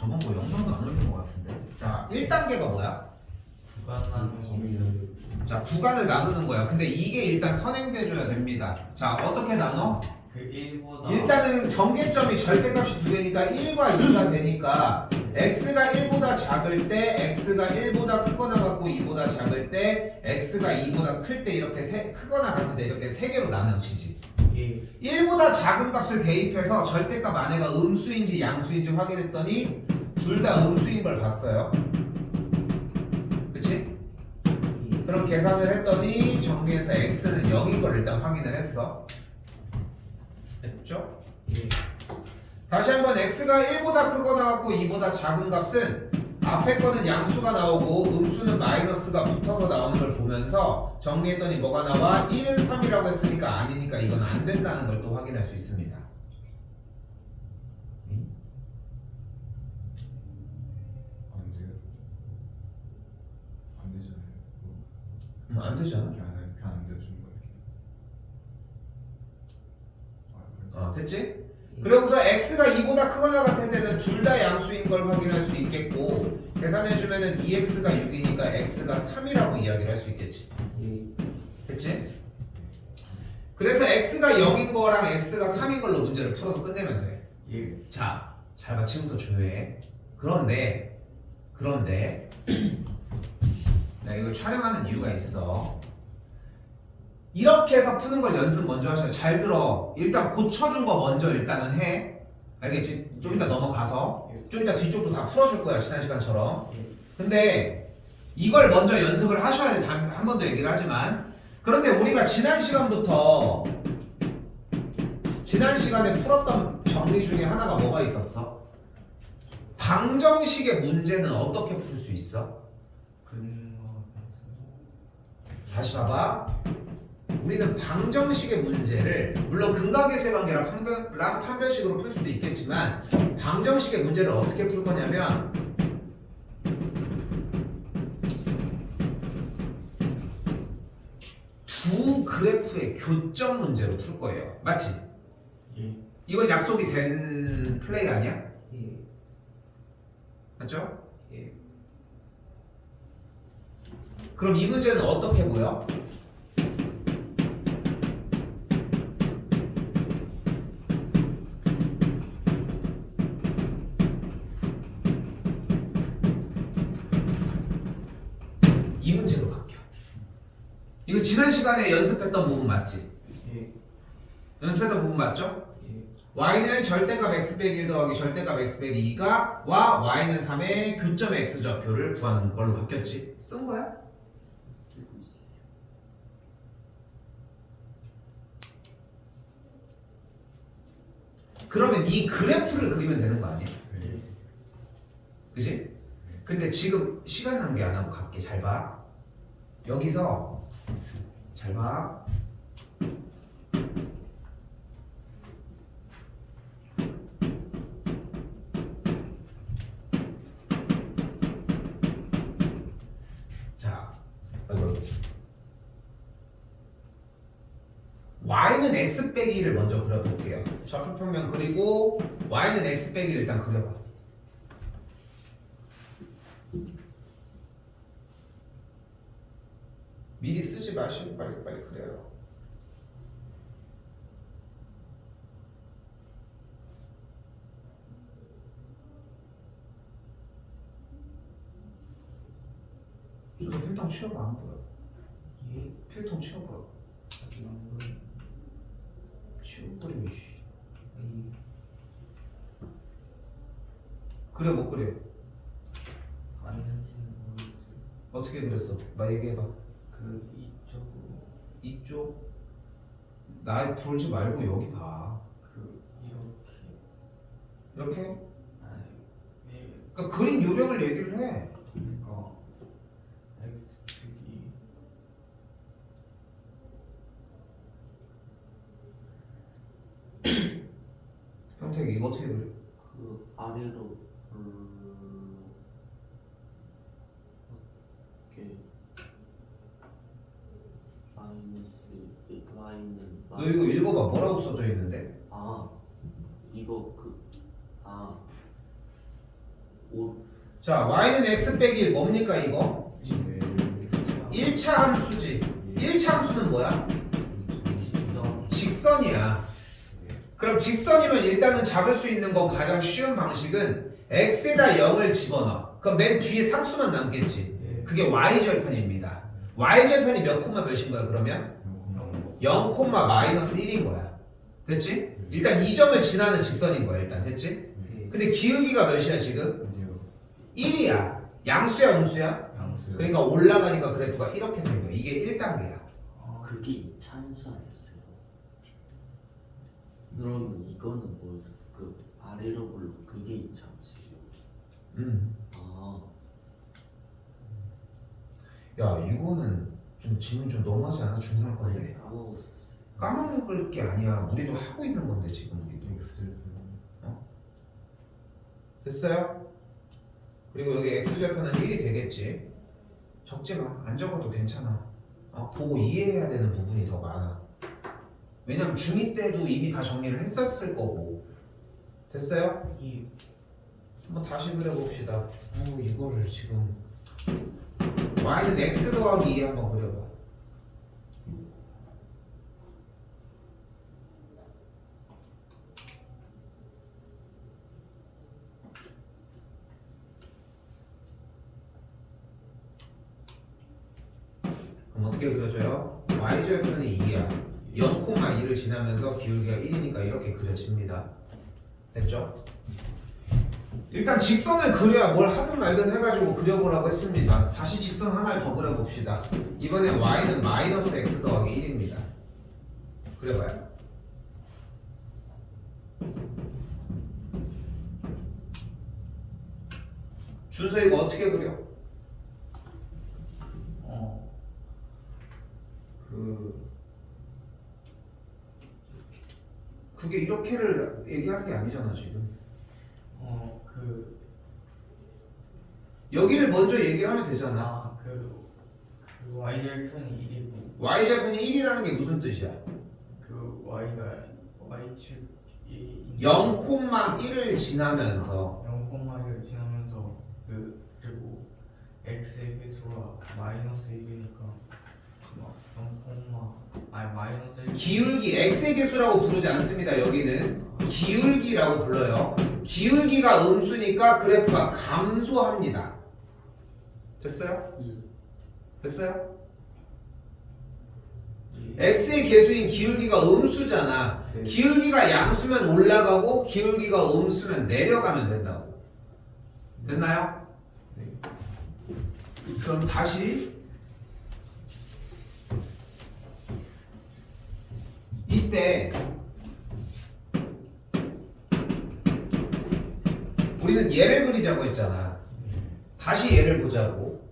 저번 거 영상도 안 올린 것 같은데. 자, 1단계가 뭐야? 구간 나누기. 자, 구간을 나누는 거야. 근데 이게 일단 선행돼줘야 됩니다. 자, 어떻게 나눠? 그 1보다 일단은 경계점이 절대값이 두 개니까 1과 2가 되니까 x가 1보다 작을 때 x가 1보다 크거나 같고 2보다 작을 때 x가 2보다 클 때 이렇게 크거나 같을 때 이렇게 세 개로 나눠지지. 1보다 작은 값을 대입해서 절대값 안에가 음수인지 양수인지 확인했더니 둘 다 음수인 걸 봤어요. 그치? 그럼 계산을 했더니 정리해서 x는 0인 걸 일단 확인을 했어. 됐죠? 다시 한번 x가 1보다 크거나 같고 2보다 작은 값은 앞에 거는 양수가 나오고 음수는 마이너스가 붙어서 나오는 걸 보면서 정리했더니 뭐가 나와? 1은 3이라고 했으니까 아니니까 이건 안 된다는 걸 또 확인할 수 있습니다. 안 돼요. 안 되잖아요. 안 되잖아. 이렇게 안 돼요. 준 거 이렇게. 아, 됐지? 그러고서 x가 2보다 크거나 같을 때는 둘 다 양수인 걸 확인할 수 있겠고 계산해주면은 2x가 6이니까 x가 3이라고 이야기를 할 수 있겠지. 됐지? 그래서 x가 0인 거랑 x가 3인 걸로 문제를 풀어서 끝내면 돼. 자, 잘 봐. 지금부터 중요해. 그런데 나 이걸 촬영하는 이유가 있어. 이렇게 해서 푸는 걸 연습 먼저 하셔야 잘 들어. 일단 고쳐준 거 먼저 일단은 해. 알겠지? 좀 이따 넘어가서 좀 이따 뒤쪽도 다 풀어줄 거야, 지난 시간처럼. 근데 이걸 먼저 연습을 하셔야 돼. 한 번 더 얘기를 하지만. 그런데 우리가 지난 시간에 풀었던 정리 중에 하나가 뭐가 있었어? 방정식의 문제는 어떻게 풀 수 있어? 다시 봐봐. 우리는 방정식의 문제를 물론 근각계수의 관계랑 판별식으로 풀 수도 있겠지만 방정식의 문제를 어떻게 풀 거냐면 두 그래프의 교점 문제로 풀 거예요. 맞지? 이건 약속이 된 플레이 아니야? 맞죠? 그럼 이 문제는 어떻게 보여? 이 문제로 바뀌어. 이거 지난 시간에 연습했던 부분 맞지? 연습했던 부분 맞죠? y는 절대값 x 빼기 1 더하기 절대값 x 빼기 2가 와 y는 3의 교점 x 좌표를 구하는 걸로 바뀌었지. 쓴 거야? 그러면 이 그래프를 그리면 되는 거 아니야? 그지? 근데 지금 시간 낭비 안 하고 갈게. 잘 봐. 여기서 잘 봐. 자, y는 x 빼기를 먼저 그려볼게요. 좌표평면 그리고 y는 x 빼기를 일단 그려봐. 미리 쓰지 마시고 빨리 그래요. 저 필통 치워봐. 안 보여. 필통 치워봐. 치워버려. 그래 못 그래? 어떻게 그랬어? 나 얘기해봐. 이쪽 나 부르지 말고 여기 봐. 이렇게? 그러니까 그림 요령을 얘기를 해. 형택이 이거 어떻게 그래? 그 아래로 이렇게 y는 너 이거 읽어봐. 뭐라고 써져 있는데? 이거 5 자 y는 x 빼기 1 뭡니까 이거? 1차 함수지. 1차 함수는 뭐야? 직선. 직선이야. 그럼 직선이면 일단은 잡을 수 있는 거 가장 쉬운 방식은 x에다 0을 집어넣어. 그럼 맨 뒤에 상수만 남겠지. 예. 그게 y절편입니다. y절편이 몇 콤마 몇인 거야 그러면? 0 콤마 마이너스 1인 거야. 됐지? 일단 이 점을 지나는 직선인 거야 일단. 됐지? 근데 기울기가 몇이야 지금? 1이야. 양수야 음수야? 양수. 그러니까 올라가니까 그래프가 이렇게 생겨. 이게 1단계야. 그게 2차 함수 아니었어요? 그럼 이거는 뭐였어? 그 아래로 볼로 그게 2차 함수예요? 아 야 이거는 좀 질문 좀 너무하지 않아? 중3 건데 까먹었었어. 까먹을 게 아니야. 우리도 하고 있는 건데 지금 우리도. 됐어요? 그리고 여기 x절편은 1이 되겠지. 적지 마. 안 적어도 괜찮아. 보고 이해해야 되는 부분이 더 많아. 왜냐면 중2 때도 이미 다 정리를 했었을 거고. 됐어요? 이 한번 다시 그려봅시다. 이거를 지금 y는 x 더하기 2 한번 그려봐. 그럼 어떻게 그려져요? y절편이 2야. 0,2를 지나면서 기울기가 1이니까 이렇게 그려집니다. 됐죠? 일단 직선을 그려야 뭘 하든 말든 해가지고 그려보라고 했습니다. 다시 직선 하나를 더 그려봅시다. 이번엔 y는 마이너스 x 더하기 1입니다. 그려봐요. 준서 이거 어떻게 그려? 그게 이렇게를 얘기하는 게 아니잖아 지금. 여기를 먼저 얘기를 하면 되잖아. 그 y절편이 1이고 y절편이 1이라는 게 무슨 뜻이야? 그 y가 y축이 0,1을 지나면서 0,1을 지나면서 그리고 x의 개수가 마이너스 1이니까 마이너스 1 기울기 x의 개수라고 부르지 않습니다. 여기는 기울기라고 불러요. 기울기가 음수니까 그래프가 감소합니다. 됐어요? 됐어요? x의 개수인 기울기가 음수잖아. 네. 기울기가 양수면 올라가고 기울기가 음수면 내려가면 된다고. 됐나요? 네. 그럼 다시 이때 우리는 얘를 그리자고 했잖아. 다시 얘를 보자고.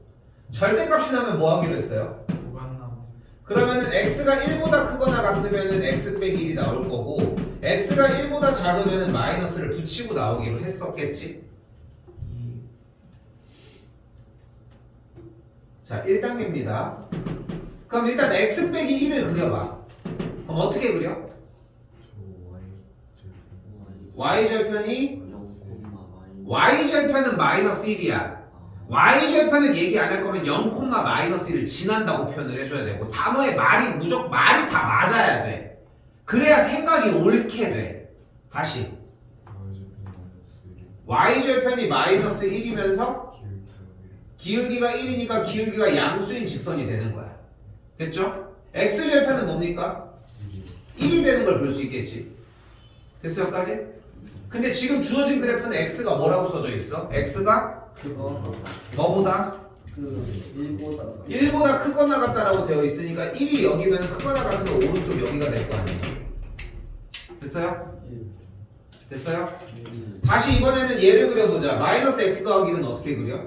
절대값이 나면 뭐 하기로 했어요? 구간나무 그러면은 x가 1보다 크거나 같으면은 x 빼기 1이 나올 거고 x가 1보다 작으면은 마이너스를 붙이고 나오기로 했었겠지. 자 1단계입니다. 그럼 일단 x 빼기 1을 그려봐. 그럼 어떻게 그려? y절편이 y절편은 마이너스 1이야. y절편을 얘기 안 할 거면 0, 마이너스 1을 지난다고 표현을 해줘야 되고 단어의 말이 무조건 말이 다 맞아야 돼. 그래야 생각이 옳게 돼. 다시 y절편이 마이너스 1이면서 기울기가 1이니까 기울기가 양수인 직선이 되는 거야. 됐죠? x절편은 뭡니까? 1이 되는 걸 볼 수 있겠지. 됐어요까지? 근데 지금 주어진 그래프는 x가 뭐라고 써져 있어? x가 그거 뭐보다? 그 1보다 1보다 크거나 같다라고 되어 있으니까 1이 여기면 크거나 같으면 오른쪽 여기가 될 거 아니에요. 됐어요? 됐어요? 다시 이번에는 얘를 그려보자. 마이너스 x 더하기는 어떻게 그려?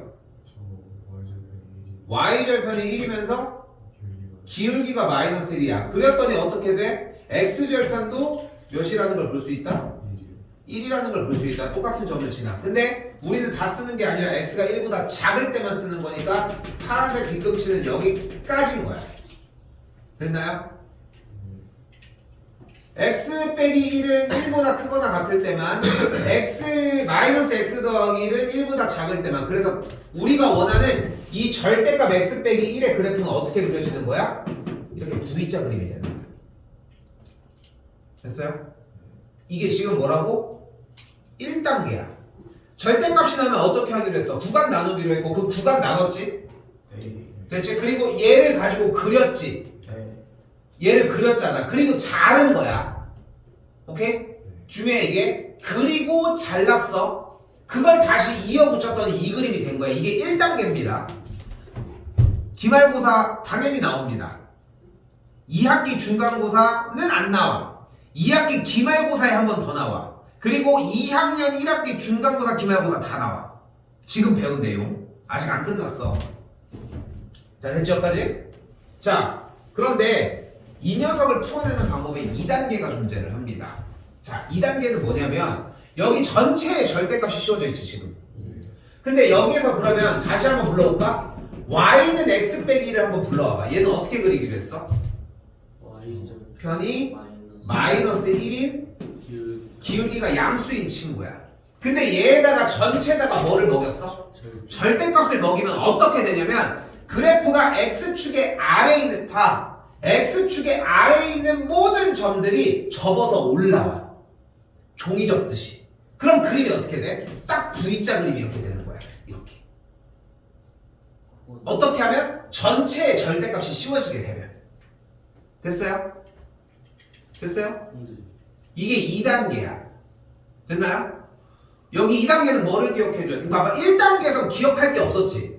y절편이 1이면서 기울기가 마이너스 1이야. 그렸더니 어떻게 돼? x절편도 몇이라는 걸 볼 수 있다? 1이라는 걸 볼 수 있다. 똑같은 점을 지나. 근데 우리는 다 쓰는 게 아니라 x가 1보다 작을 때만 쓰는 거니까 파란색 뒤꿈치는 여기까지인 거야. 됐나요? x 빼기 1은 1보다 크거나 같을 때만 x 마이너스 x 더하기 1은 1보다 작을 때만. 그래서 우리가 원하는 이 절대값 x 빼기 1의 그래프는 어떻게 그려지는 거야? 이렇게 V자 그림이 되는 거야. 됐어요? 이게 지금 뭐라고? 1단계야. 절대값이 나면 어떻게 하기로 했어? 구간 나누기로 했고 그 구간 나눴지? 네. 됐지? 그리고 얘를 가지고 그렸지? 네. 얘를 그렸잖아. 그리고 자른 거야. 오케이? 중요해 이게. 그리고 잘랐어. 그걸 다시 이어 붙였더니 이 그림이 된 거야. 이게 1단계입니다. 기말고사 당연히 나옵니다. 2학기 중간고사는 안 나와. 2학기 기말고사에 한 번 더 나와. 그리고 2학년 1학기 중간고사 기말고사 다 나와. 지금 배운 내용 아직 안 끝났어. 자, 됐죠 여기까지? 자, 그런데 이 녀석을 풀어내는 방법에 2단계가 존재를 합니다. 자, 2단계는 뭐냐면 여기 전체의 절대값이 씌워져 있지 지금. 근데 여기에서 그러면 다시 한번 불러볼까? y는 x 빼기 1을 한번 불러와봐. 얘는 어떻게 그리기로 했어? Y절 편이 마이너스 마이너스 1인 기울기 기울기가 양수인 친구야. 근데 얘에다가 전체에다가 뭐를 먹였어? 절대값을 먹이면 어떻게 되냐면 그래프가 x축의 아래에 있는 x축의 아래에 있는 모든 점들이 접어서 올라와. 종이 접듯이. 그럼 그림이 어떻게 돼? 딱 V자 그림이 이렇게 되는 거야. 이렇게. 어떻게 하면? 전체의 절대값이 씌워지게 되면. 됐어요? 됐어요? 이게 2단계야. 됐나요? 여기 2단계는 뭐를 기억해줘야 돼? 봐봐. 1단계에서 기억할 게 없었지.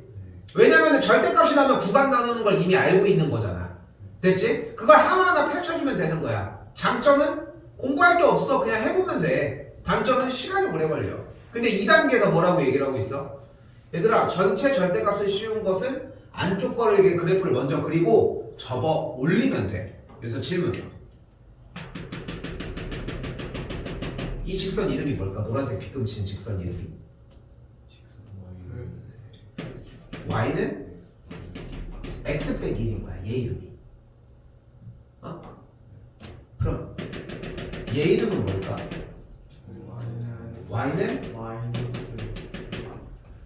왜냐면 절대값이 나면 구간 나누는 걸 이미 알고 있는 거잖아. 됐지? 그걸 하나하나 펼쳐주면 되는 거야. 장점은 공부할 게 없어. 그냥 해보면 돼. 단점은 시간이 오래 걸려. 근데 2단계에서 뭐라고 얘기를 하고 있어? 얘들아, 전체 절대값을 씌운 것은 안쪽 거를 이렇게 그래프를 먼저 그리고 접어 올리면 돼. 그래서 질문. 이 직선 이름이 뭘까? 노란색 빗금친 직선 이름이. y는 x 빼기 1인 거야. 얘 이름이. 어? 그럼 얘 이름은 뭘까? y는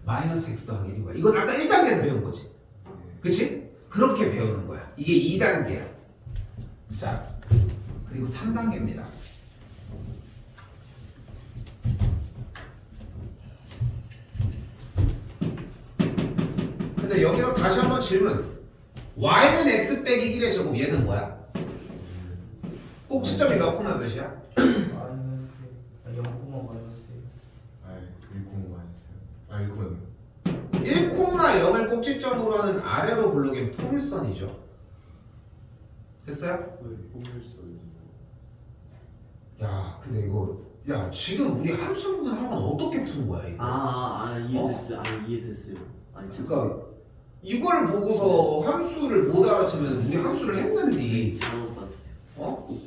마이너스 x 더하기 1인 거야. 이건 아까 1단계에서 배운 거지. 그치? 그렇게 배우는 거야. 이게 2단계야. 자, 그리고 3단계입니다. 근데 여기서 다시 한번 질문. y는 x 빼기 1의 제곱, 얘는 뭐야? 꼭지점이 몇 콤마 몇이야? 마이너스 0, 마이너스 1,0을 꼭지점으로 하는 아래로 블록인 포물선이죠. 됐어요? 야, 근데 이거 야 지금 우리 함수 부분 한 건 어떻게 푸는 거야 이거? 이해됐어요. 이해됐어요. 아니 그러니까 이걸 보고서 함수를 못 알아채면 우리 함수를 했는데 잘못 봤어요. 어?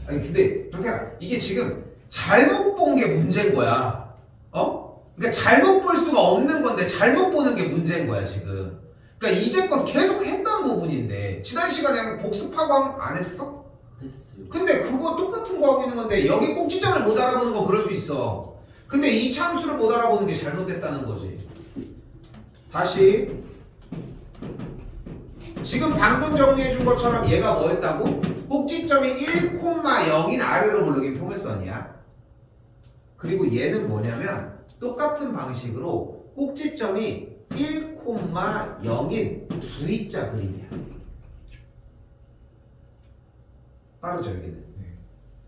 아니 근데 정태야 이게 지금 잘못 본 게 문제인 거야. 어? 그러니까 잘못 볼 수가 없는 건데 잘못 보는 게 문제인 거야 지금. 그러니까 이제껏 계속 했던 부분인데 지난 시간에 복습하고 안 했어? 했어요. 근데 그거 똑같은 거 하고 있는 건데 여기 꼭지점을 못 알아보는 건 그럴 수 있어. 근데 이 참수를 못 알아보는 게 잘못됐다는 거지. 다시 지금 방금 정리해 준 것처럼 얘가 뭐였다고? 꼭지점이 1,0인 아래로 블록인 포물선이야. 그리고 얘는 뭐냐면 똑같은 방식으로 꼭지점이 1,0인 V자 그림이야. 빠르죠 여기는?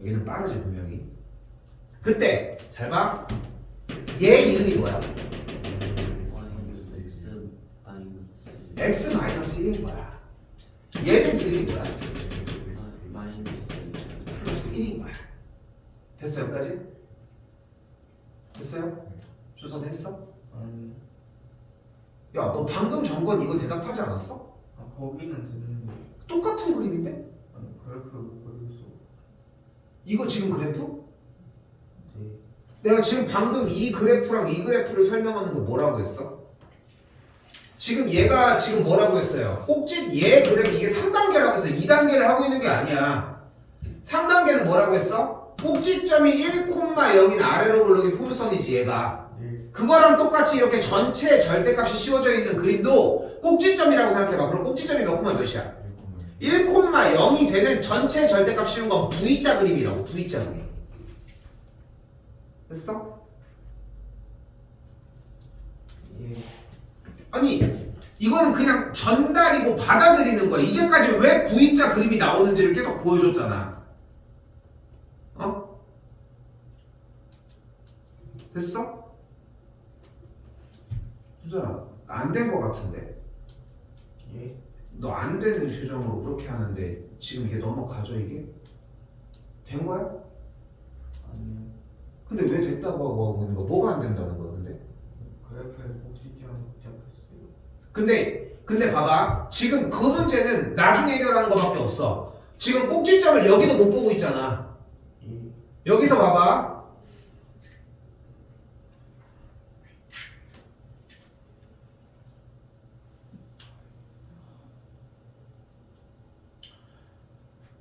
여기는 빠르지 분명히. 그때 잘 봐. 얘 이름이 뭐야? x 마이너스 1인 거야. 얘는 이름이 뭐야? 플러스 1인 거야. 됐어 여기까지? 됐어요? 주소 됐어? 아니, 야 너 방금 전건 이거 대답하지 않았어? 거기는 됐는데 똑같은 그림인데? 아니 그래프를 못 그려서. 이거 지금 그래프? 네. 내가 지금 방금 이 그래프랑 이 그래프를 설명하면서 뭐라고 했어? 지금 얘가 지금 뭐라고 했어요? 꼭지 얘 그래프 이게 3단계라고 했어요. 2단계를 하고 있는 게 아니야. 상단계는 뭐라고 했어? 꼭지점이 1,0인 아래로 굴러긴 포물선이지 얘가. 1 그거랑 똑같이 이렇게 전체 절대값이 씌워져 있는 그림도 꼭지점이라고 생각해봐. 그럼 꼭지점이 몇 콤마 몇이야? 1,0이 되는 전체 절대값 씌운 건 V자 그림이라고. V자 그림. 됐어? 예. 아니 이거는 그냥 전달이고 받아들이는 거야. 이제까지 왜 V자 그림이 나오는지를 계속 보여줬잖아. 어? 됐어? 수정아 안 된 거 같은데. 예. 너 안 되는 표정으로 그렇게 하는데 지금 이게 넘어가죠 이게? 된 거야? 아니요. 근데 왜 됐다고 하고 있는 거야? 뭐가 안 된다는 거야 근데? 그래프에 꼭지점 적혔어요. 근데 봐봐 지금 그 문제는 나중에 해결하는 거밖에 없어. 지금 꼭지점을 여기도 못 보고 있잖아. 예. 여기서 봐봐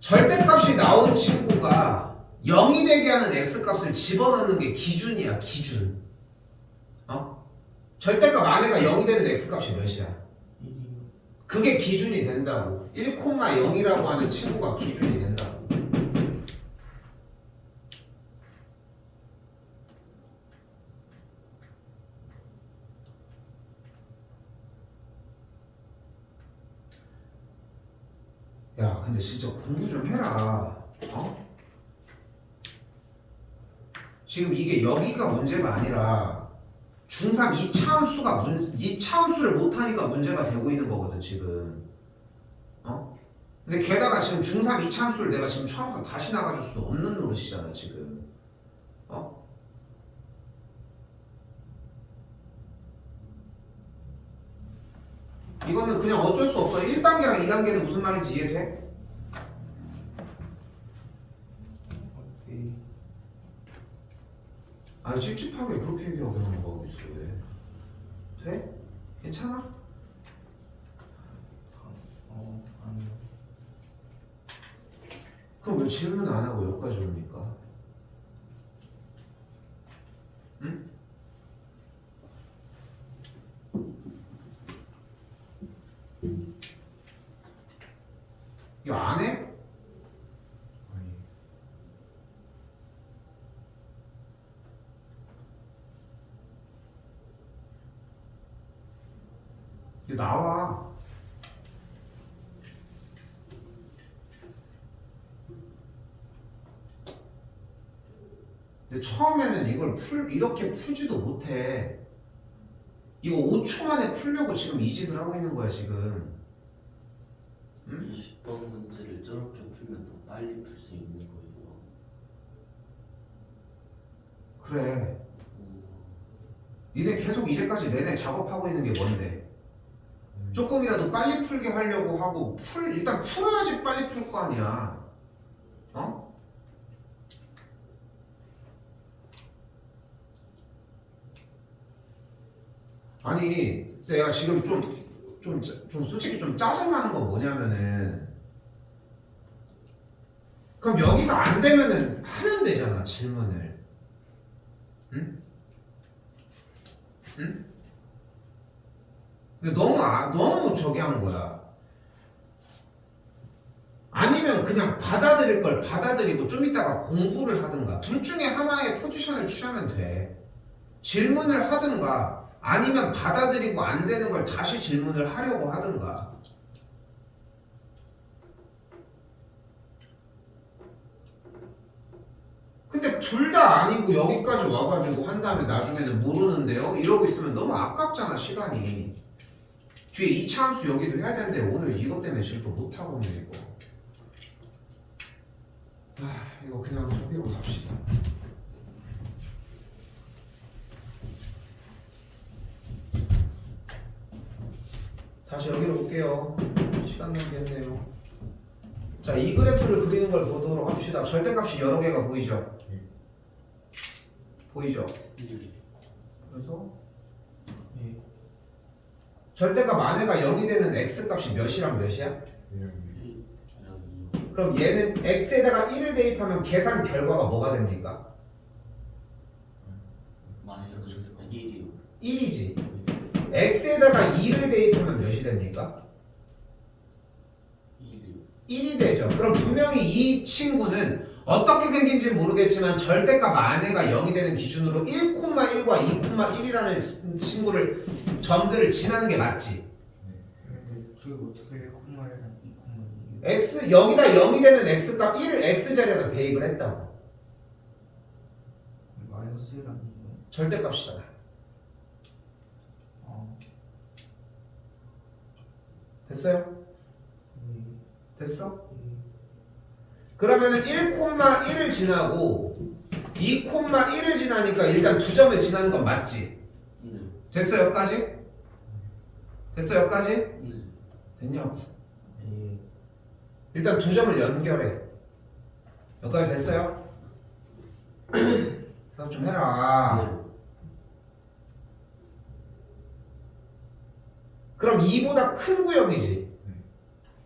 절대값이 나온 친구가 0이 되게 하는 x값을 집어넣는 게 기준이야 기준. 어? 절대값 안에가 0이 되는 x값이 몇이야? 1이요. 그게 기준이 된다고. 1,0이라고 하는 친구가 기준이 된다고. 야 근데 진짜 공부 좀 해라. 어? 지금 이게 여기가 문제가 아니라 중3 이차함수를 못하니까 문제가 되고 있는 거거든 지금. 어? 근데 게다가 지금 중3 이차함수를 내가 지금 처음부터 다시 나가줄 수 없는 노릇이잖아 지금. 어? 이거는 그냥 어쩔 수 없어. 1단계랑 2단계는 무슨 말인지 이해돼? 네. 아니 찝찝하게 그렇게 얘기하고 넘어가고 있어 왜? 돼? 괜찮아? 아니요. 그럼 왜 질문 안 하고 여기까지 옵니까? 응? 이거 안 해? 아니 이거 나와. 근데 처음에는 이걸 이렇게 풀지도 못해. 이거 5초 만에 풀려고 지금 이 짓을 하고 있는 거야 지금. 응? 20번 문제를 저렇게 풀면 더 빨리 풀 수 있는 거예요. 그래. 음, 니네 계속 이제까지 내내 작업하고 있는 게 뭔데? 조금이라도 빨리 풀게 하려고 하고 일단 풀어야지 빨리 풀 거 아니야. 어? 아니 내가 지금 좀 솔직히 좀 짜증나는 건 뭐냐면은 그럼 여기서 안 되면은 하면 되잖아 질문을. 응? 응? 근데 너무 저기 한 거야. 아니면 그냥 받아들일 걸 받아들이고 좀 이따가 공부를 하든가 둘 중에 하나의 포지션을 취하면 돼. 질문을 하든가 아니면 받아들이고 안 되는 걸 다시 질문을 하려고 하든가. 근데 둘 다 아니고 여기까지 와가지고 한 다음에 나중에는 모르는데요? 이러고 있으면 너무 아깝잖아 시간이. 뒤에 2차 함수 여기도 해야 되는데 오늘 이것 때문에 지금 또 못하고 있네 이거. 이거 그냥 저기로 갑시다. 다시 여기로 올게요. 시간 남겠네요. 자, 이 그래프를 그리는 걸 보도록 합시다. 절대값이 여러 개가 보이죠? 보이죠? 그래서 예. 절대값 안에가 0이 되는 x값이 몇이랑 몇이야? 그냥 1이랑 2. 그럼 얘는 x에다가 1을 대입하면 계산 결과가 뭐가 됩니까? 마이너스 1이요. 1이지. x에다가 2를 대입하면 몇이 됩니까? 1이요. 1이 되죠. 그럼 분명히 이 친구는 어떻게 생긴지 모르겠지만 절대값 안에가 0이 되는 기준으로 1,1과 2,1이라는 친구를 점들을 지나는 게 맞지. 근데 저기 어떻게 1,1이랑 2,2? x 여기다 0이 되는 x값 1을 x자리에다 대입을 했다고. 마이너스 1 아니에요? 절대값이잖아. 됐어요? 됐어? 그러면은 1,1을 지나고 2,1을 지나니까 일단 두 점을 지나는 건 맞지? 네. 됐어 여기까지? 됐어 여기까지? 네. 됐냐고. 예. 일단 두 점을 연결해. 여기까지 됐어요? 대답 좀 해라. 네. 그럼 2보다 큰 구역이지.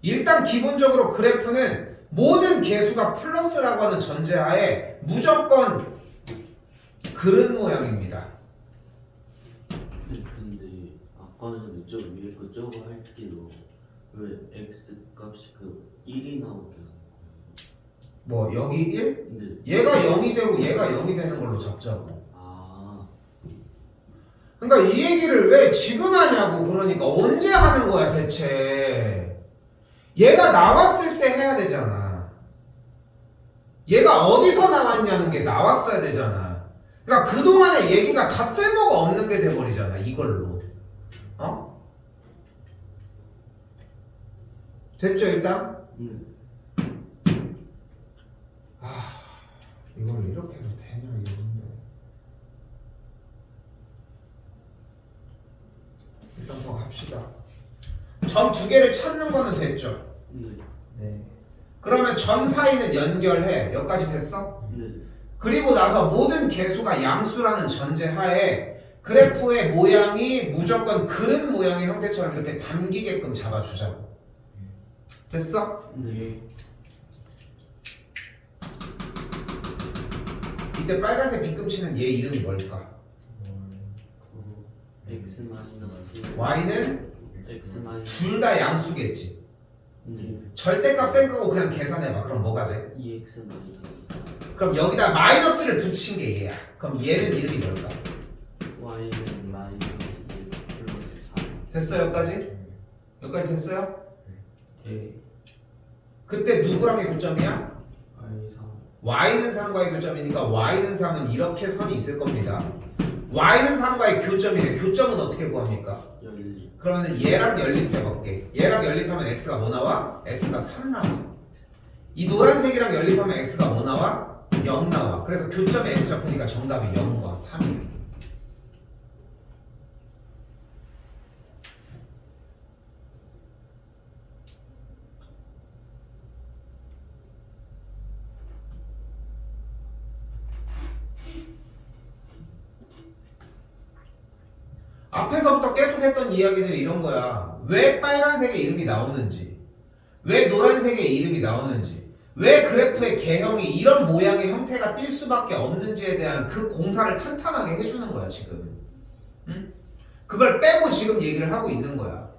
일단 기본적으로 그래프는 모든 개수가 플러스라고 하는 전제하에 무조건 그릇 모양입니다. 근데 아까 전에 저 위에 거 저거 할게요. 왜 x 값이 그 1이 나오게 하는 거예요? 뭐 여기 1? 근데 얘가 0이 되고 얘가 0이 되는 걸로 잡자고. 아 그러니까 이 얘기를 왜 지금 하냐고. 그러니까 언제 하는 거야 대체. 얘가 나왔을 때 해야 되잖아. 얘가 어디서 나왔냐는 게 나왔어야 되잖아. 그러니까 그동안의 얘기가 다 쓸모가 없는 게 돼버리잖아 이걸로. 어? 됐죠 일단? 네. 이걸 이렇게 해도 되냐 이건데. 일단 더 갑시다. 점 두 개를 찾는 거는 됐죠? 네. 네. 그러면 점 사이는 연결해. 여기까지 됐어? 네. 그리고 나서 모든 개수가 양수라는 전제하에 그래프의 모양이 무조건 그릇 모양의 형태처럼 이렇게 담기게끔 잡아주자고. 됐어? 네. 이때 빨간색 빗금치는 얘 이름이 뭘까? x 마이너스 y는 x 마이너스 둘 다 양수겠지. 네. 절대값 생각하고 그냥 계산해봐. 그럼 뭐가 돼? 2x 마이너스 4 그럼 여기다 마이너스를 붙인 게 얘야. 그럼 얘는 이름이 뭘까? y는 마이너스 1 플러스 4 됐어 여기까지? 여기까지 됐어요? 예. 그때 누구랑의 교점이야? I 3. y는 3과의 교점이니까 y는 3은 이렇게 선이 있을 겁니다. y는 3과의 교점이래. 교점은 어떻게 구합니까? 연립 그러면은 얘랑 연립해 볼게. 얘랑 연립하면 x가 뭐 나와? x가 3 나와. 이 노란색이랑 연립하면 x가 뭐 나와? 0 나와. 그래서 교점에 x 잡으니까 정답이 0과 3이야. 앞에서부터 계속 했던 이야기들이 이런 거야. 왜 빨간색의 이름이 나오는지, 왜 노란색의 이름이 나오는지, 왜 그래프의 개형이 이런 모양의 형태가 띌 수밖에 없는지에 대한 그 공사를 탄탄하게 해주는 거야 지금. 응? 그걸 빼고 지금 얘기를 하고 있는 거야.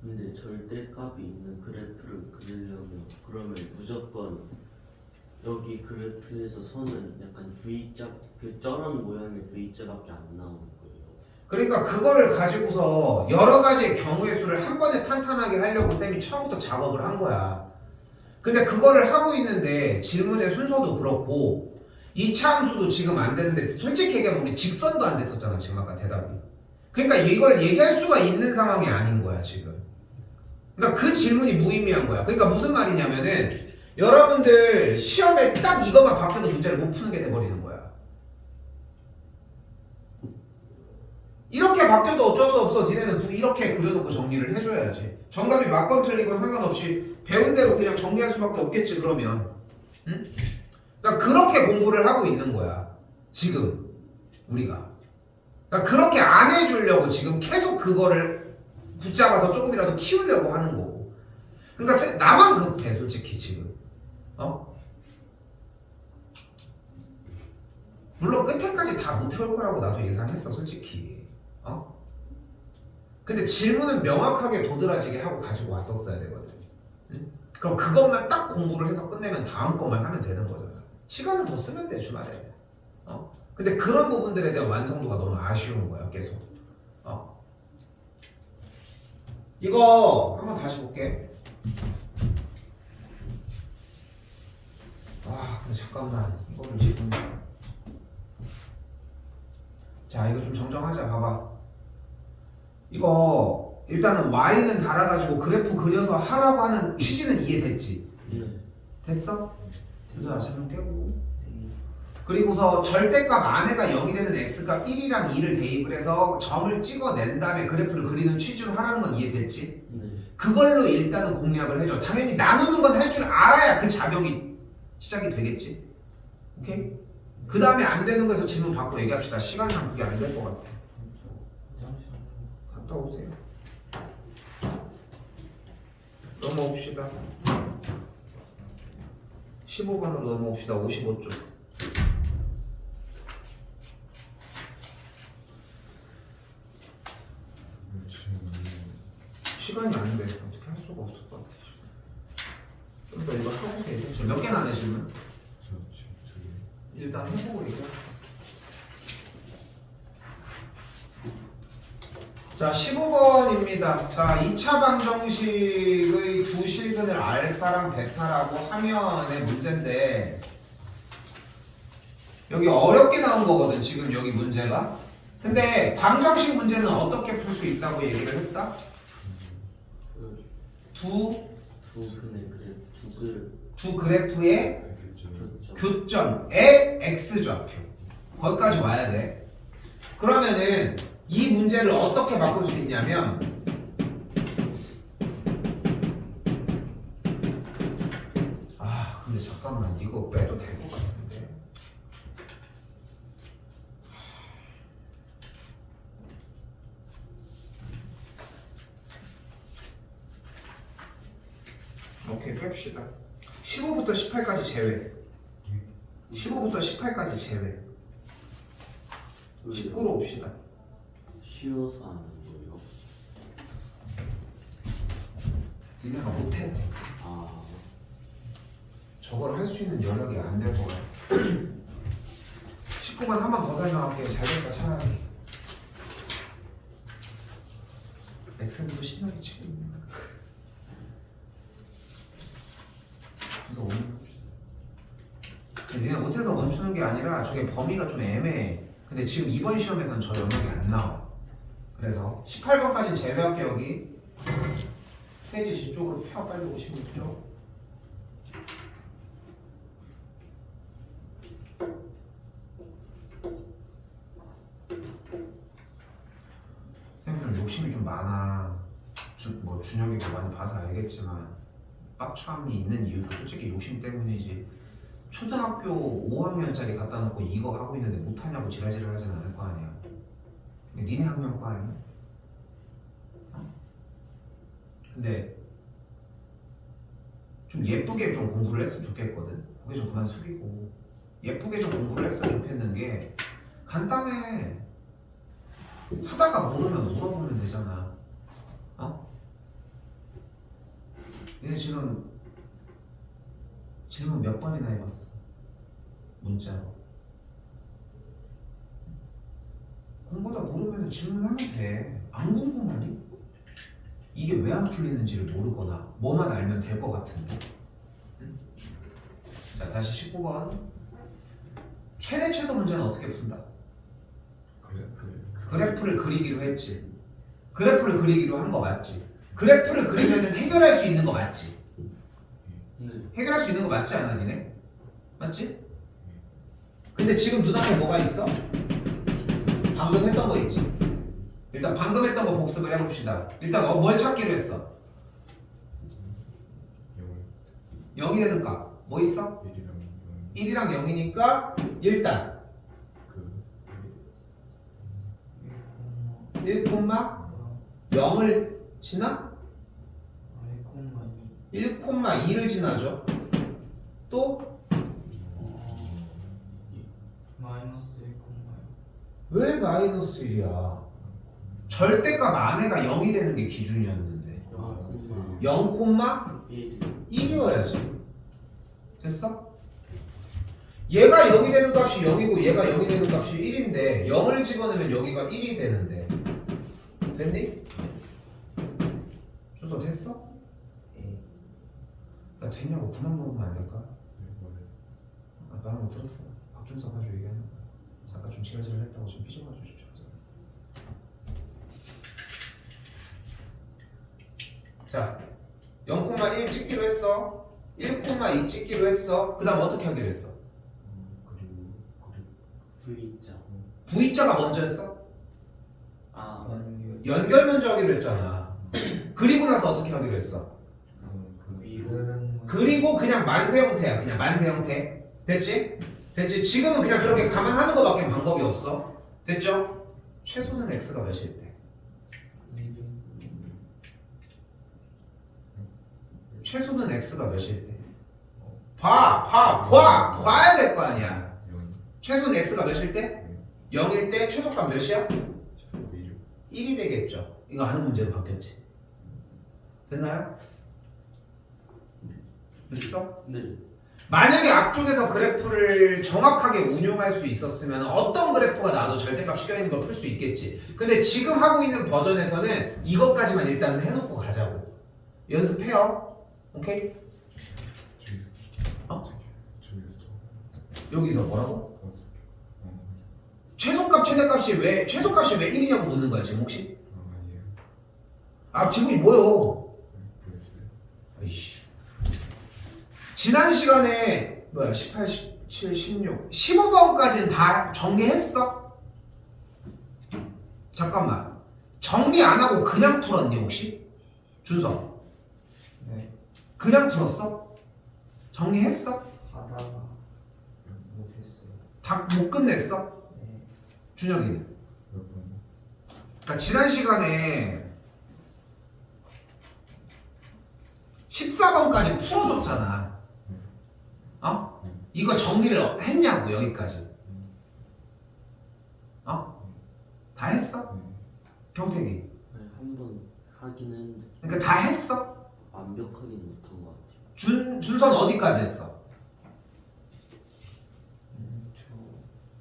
근데 절대값이 있는 그래프를 그리려면 그러면 무조건 여기 그래프에서 선은 약간 V자 그 저런 모양의 V자밖에 안 나오는 거예요. 그러니까 그거를 가지고서 여러 가지의 경우의 수를 한 번에 탄탄하게 하려고 쌤이 처음부터 작업을 한 거야. 근데 그거를 하고 있는데 질문의 순서도 그렇고 2차 함수도 지금 안 되는데 솔직히 얘기하면 우리 직선도 안 됐었잖아 지금 아까 대답이. 그러니까 이걸 얘기할 수가 있는 상황이 아닌 거야 지금. 그러니까 그 질문이 무의미한 거야. 그러니까 무슨 말이냐면은 여러분들 시험에 딱 이것만 바뀌어도 문제를 못 푸는 게 돼버리는 거야. 이렇게 바뀌어도 어쩔 수 없어. 니네는 이렇게 그려놓고 정리를 해줘야지. 정답이 맞건 틀리건 상관없이 배운 대로 그냥 정리할 수밖에 없겠지 그러면. 응? 그러니까 그렇게 공부를 하고 있는 거야 지금 우리가. 그러니까 그렇게 안 해주려고 지금 계속 그거를 붙잡아서 조금이라도 키우려고 하는 거고. 그러니까 나만 급해 솔직히 지금. 물론 끝에까지 다 못 해올 거라고 나도 예상했어 솔직히. 근데 질문은 명확하게 도드라지게 하고 가지고 왔었어야 되거든. 응? 그럼 그것만 딱 공부를 해서 끝내면 다음 것만 하면 되는 거잖아. 시간은 더 쓰면 돼 주말에. 근데 그런 부분들에 대한 완성도가 너무 아쉬운 거야 계속. 이거 한번 다시 볼게. 근데 잠깐만 이거를 지금 자 이거 좀 정정하자. 봐봐. 이거 일단은 y는 달아가지고 그래프 그려서 하라고 하는 취지는 이해됐지? 네. 됐어? 그래서 아시면 깨고 그리고서 절대값 안에가 0이 되는 x값 1이랑 2를 대입을 해서 점을 찍어낸 다음에 그래프를 그리는 취지로 하라는 건 이해됐지? 네. 그걸로 일단은 공략을 해줘. 당연히 나누는 건 할 줄 알아야 그 작용이 시작이 되겠지? 오케이? 그 다음에 안 되는 거에서 질문 받고 얘기합시다. 시간상 그게 안 될 것 같아. 갔다 오세요. 넘어옵시다. 15번으로 넘어옵시다. 55쪽. 시간이 안 돼. 어떻게 할 수가 없을 것 같아. 좀 더 이거 하고 얘기해. 몇 개나 내시면? 일단 해보고 얘기해. 자, 15번입니다. 자, 2차 방정식의 두 실근을 알파랑 베타라고 하면의 문제인데 여기 어렵게 나온 거거든, 지금 여기 문제가. 근데 방정식 문제는 어떻게 풀 수 있다고 얘기를 했다? 두 그래프의 교점의 x좌표. 거기까지 와야 돼. 그러면은 이 문제를 어떻게 바꿀 수 있냐면 근데 잠깐만 이거 빼도 될 것 같은데. 오케이 뺍시다. 15부터 18까지 제외. 15부터 18까지 제외. 19로 옵시다. 쉬워서 하는 거예요? 니네가 못해서 저걸 할 수 있는 여력이 안 될 거야. 19번 한 번 더 설명할게요. 잘 될까 차라리. 엑셀도 신나게 치고 있네. 그래서 니네 못해서 멈추는 게 아니라 저게 범위가 좀 애매해. 근데 지금 이번 시험에선 저 영역이 안 나와. 그래서 18번까지는 제외할게요. 여기 페이지 뒤쪽으로 펴. 빨리 56쪽. 쌤 좀 욕심이 좀 많아. 준혁이도 많이 봐서 알겠지만 빡참이 있는 이유도 솔직히 욕심 때문이지. 초등학교 5학년짜리 갖다 놓고 이거 하고 있는데 못하냐고 지랄지랄 하지는 않을 거 아니야. 니네 학년 거 아니야? 근데 좀 예쁘게 좀 공부를 했으면 좋겠거든. 고개 좀 그만 숙이고 예쁘게 좀 공부를 했으면 좋겠는 게 간단해. 하다가 모르면 물어보면 되잖아. 얘네 지금 질문 몇 번이나 해봤어? 문자로. 공부다 모르면 질문하면 돼. 안 궁금하니? 이게 왜 안 풀리는지를 모르거나 뭐만 알면 될 것 같은데. 응? 자, 다시 19번. 최대 최소 문제는 어떻게 푼다? 그래프를 그리기로 했지. 그래프를 그리기로 한 거 맞지? 그래프를 그리면 해결할 수 있는 거 맞지? 네. 해결할 수 있는 거 맞지 않아 니네? 맞지? 근데 지금 눈앞에 뭐가 있어? 방금 했던 거 있지? 일단 방금 했던 거 복습을 해봅시다. 일단 뭘 찾기로 했어? 0이 되는 값. 뭐 있어? 1이랑 0이니까 일단 1, 0을 지나? 1,2 1,2를 지나죠. 또 마이너스 1,2 왜 마이너스 1이야? 절대값 안에가 0이 되는 게 기준이었는데 0,1이어야지. 됐어? 얘가 0이 되는 값이 0이고 얘가 0이 되는 값이 1인데 0을 집어넣으면 여기가 1이 되는데 됐니? 준서 됐어? 야 됐냐고 그만 물어보면 안 될까? 아, 말한 거 들었어. 박준석 가지고 얘기하는 거야. 잠깐 좀 지랄지랄 했다고 좀 삐져봐 주십시오. 자, 0,1 찍기로 했어. 1,2 찍기로 했어. 그 다음 어떻게 하기로 했어? V자. V자가 먼저 했어? 아 연결 먼저 하기로 했잖아. 그리고 나서 어떻게 하기로 했어? 위로. 그리고 그냥 만세 형태야. 그냥 만세 형태. 됐지? 됐지? 지금은 그냥 그렇게 감안하는 거밖에 방법이 없어. 됐죠? 최소는 x가 몇일 때? 최소는 x가 몇일 때? 봐야 될 거 아니야. 최소는 x가 몇일 때? 0일 때 최소값 몇이야? 1이 되겠죠. 이거 아는 문제로 바뀌었지. 됐나요? 됐어? 네. 만약에 앞쪽에서 그래프를 정확하게 운용할 수 있었으면 어떤 그래프가 나와도 절대값 시켜있는 걸 풀 수 있겠지. 근데 지금 하고 있는 버전에서는 이것까지만 일단은 해놓고 가자고. 연습해요. 오케이? 어? 여기서 뭐라고? 최소값 최대값이 왜 최소값이 왜 1이냐고 묻는 거야 지금 혹시? 아 지금이 뭐요? 아이씨. 지난 시간에 뭐야 18, 17, 16, 15번까지는 다 정리했어? 잠깐만 정리 안 하고 그냥 풀었니 혹시? 준서 네 그냥 풀었어? 정리했어? 하다가 못했어요. 다 못 끝냈어? 네 준혁이는? 그러니까 지난 시간에 14번까지 풀어줬잖아. 어? 이거 정리를 했냐고 여기까지. 어? 다 했어? 경택이. 네, 한번 하긴 했는데 그러니까 다 했어? 완벽하게 못한 것 같아요. 준선 어디까지 했어? 저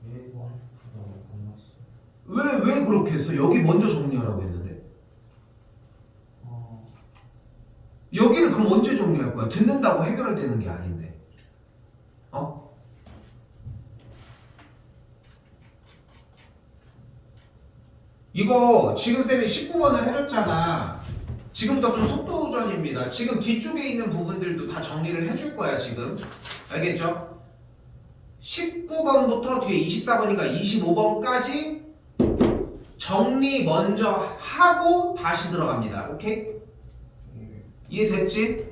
1번 하다가 끝났어요. 왜 그렇게 했어? 여기 먼저 정리하라고 했는데. 여기를 그럼 언제 정리할 거야? 듣는다고 해결되는 게 아닌데. 어? 이거 지금 쌤이 19번을 해줬잖아. 지금부터 좀 속도전입니다. 지금 뒤쪽에 있는 부분들도 다 정리를 해줄 거야 지금. 알겠죠? 19번부터 뒤에 24번이니까 25번까지 정리 먼저 하고 다시 들어갑니다. 오케이? 이해됐지?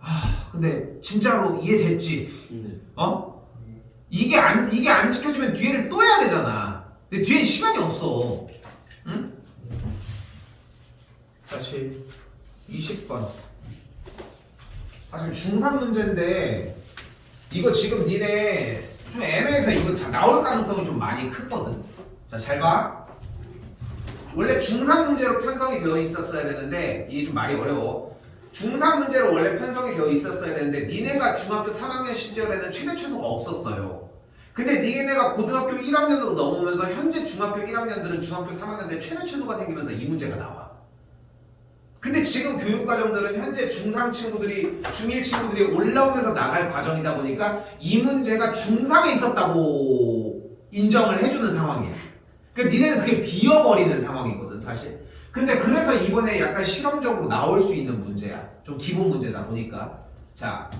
아 근데 진짜로 이해됐지? 네. 어? 이게 안 지켜지면 뒤에를 또 해야 되잖아. 근데 뒤엔 시간이 없어. 응? 다시 20번. 사실 중3 문제인데 이거 지금 니네 좀 애매해서 이거 나올 가능성이 좀 많이 크거든. 자, 잘 봐. 원래 중3 문제로 편성이 되어 있었어야 되는데 이게 좀 말이 어려워. 중3 문제로 원래 편성이 되어 있었어야 되는데 니네가 중학교 3학년 시절에는 최대 최소가 없었어요. 근데 니네가 고등학교 1학년으로 넘어오면서 현재 중학교 1학년들은 중학교 3학년 때 최대 최소가 생기면서 이 문제가 나와. 근데 지금 교육과정들은 현재 중3 친구들이 중1 친구들이 올라오면서 나갈 과정이다 보니까 이 문제가 중3에 있었다고 인정을 해주는 상황이야. 그러니까 니네는 그게 비어버리는 상황이거든 사실. 근데 그래서 이번에 약간 실험적으로 나올 수 있는 문제야. 좀 기본 문제다 보니까. 자,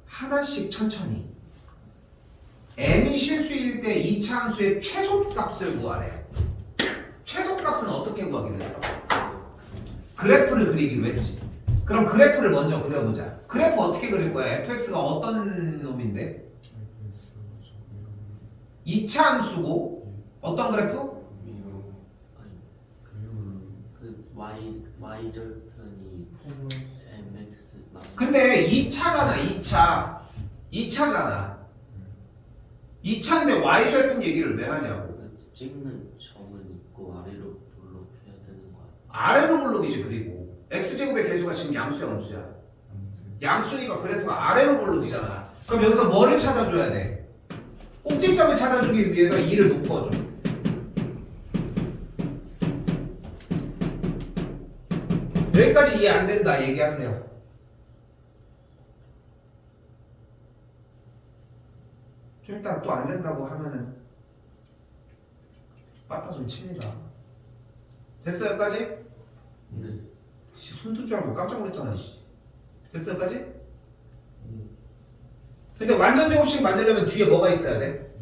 하나씩 천천히. m이 실수일 때 이차함수의 최소값을 구하래. 최소값은 어떻게 구하기로 했어? 그래프를 그리기로 했지. 그럼 그래프를 먼저 그려보자. 그래프 어떻게 그릴 거야? fx가 어떤 놈인데? 2차 함수고 어떤 그래프? 위로. 아니 y 절편이 mx 근데 2차잖아 2차잖아 2차인데 y절편 얘기를 왜 하냐고. 찍는 점은 있고 아래로 블록해야 되는 거야. 아래로 블록이지. 그리고 x제곱의 개수가 지금 양수야 음수야? 양수니까 그래프가 아래로 블록이잖아. 그럼 여기서 뭐를 찾아줘야 돼? 꼭지점을 찾아주기 위해서 2를 묶어줘. 여기까지 이해 안 된다 얘기하세요. 좀 이따 또 안 된다고 하면은 빠따 좀 칩니다. 됐어 여기까지? 네. 손들 줄 알고 깜짝 놀랐잖아. 됐어 여기까지? 근데 완전 제곱식 만들려면 뒤에 뭐가 있어야 돼?